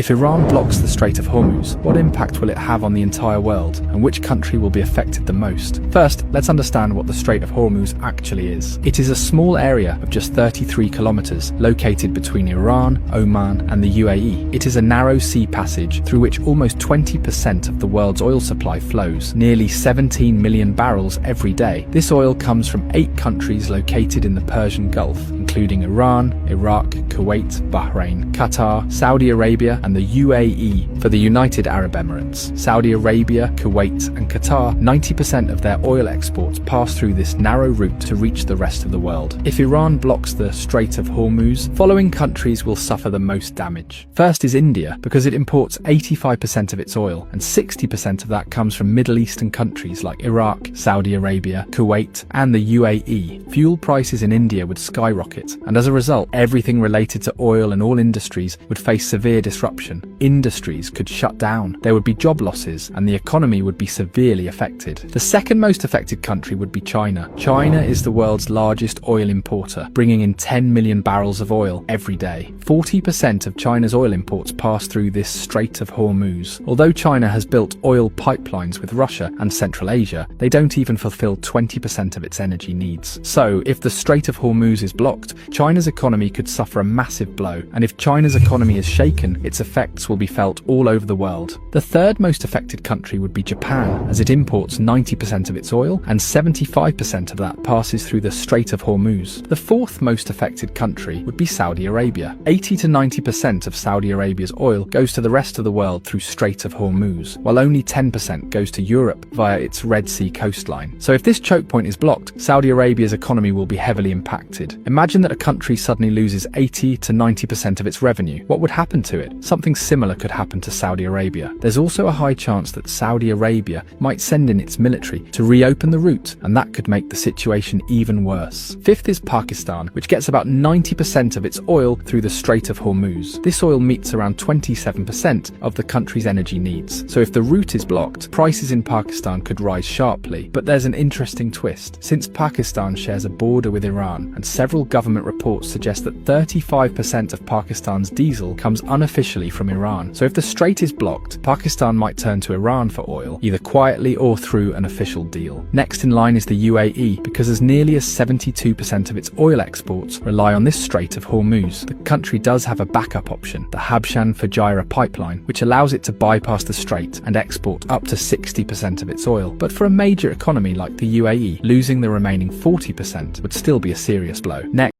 If Iran blocks the Strait of Hormuz, what impact will it have on the entire world, and which country will be affected the most? First, let's understand what the Strait of Hormuz actually is. It is a small area of just 33 kilometers located between Iran, Oman, and the UAE. It is a narrow sea passage through which almost 20% of the world's oil supply flows, nearly 17 million barrels every day. This oil comes from 8 countries located in the Persian Gulf, including Iran, Iraq, Kuwait, Bahrain, Qatar, Saudi Arabia, and the UAE for the United Arab Emirates. Saudi Arabia, Kuwait, and Qatar, 90% of their oil exports pass through this narrow route to reach the rest of the world. If Iran blocks the Strait of Hormuz, following countries will suffer the most damage. First is India, because it imports 85% of its oil, and 60% of that comes from Middle Eastern countries like Iraq, Saudi Arabia, Kuwait, and the UAE. Fuel prices in India would skyrocket, and as a result, everything related to oil and all industries would face severe disruption. Industries could shut down, there would be job losses, and the economy would be severely affected. The second most affected country would be China. China is the world's largest oil importer, bringing in 10 million barrels of oil every day. 40% of China's oil imports pass through this Strait of Hormuz. Although China has built oil pipelines with Russia and Central Asia, they don't even fulfill 20% of its energy needs. So, if the Strait of Hormuz is blocked, China's economy could suffer a massive blow, and if China's economy is shaken, its effects will be felt all over the world. The third most affected country would be Japan, as it imports 90% of its oil, and 75% of that passes through the Strait of Hormuz. The fourth most affected country would be Saudi Arabia. 80 to 90% of Saudi Arabia's oil goes to the rest of the world through Strait of Hormuz, while only 10% goes to Europe via its Red Sea coastline. So if this choke point is blocked, Saudi Arabia's economy will be heavily impacted. Imagine that a country suddenly loses 80 to 90% of its revenue. What would happen to it? Something similar could happen to Saudi Arabia. There's also a high chance that Saudi Arabia might send in its military to reopen the route, and that could make the situation even worse. Fifth is Pakistan, which gets about 90% of its oil through the Strait of Hormuz. This oil meets around 27% of the country's energy needs. So if the route is blocked, prices in Pakistan could rise sharply. But there's an interesting twist. Since Pakistan shares a border with Iran, and several government reports suggest that 35% of Pakistan's diesel comes unofficially from Iran. So if the strait is blocked, Pakistan might turn to Iran for oil, either quietly or through an official deal. Next in line is the UAE, because as nearly as 72% of its oil exports rely on this Strait of Hormuz. The country does have a backup option, the Habshan-Fujairah pipeline, which allows it to bypass the strait and export up to 60% of its oil. But for a major economy like the UAE, losing the remaining 40% would still be a serious blow. Next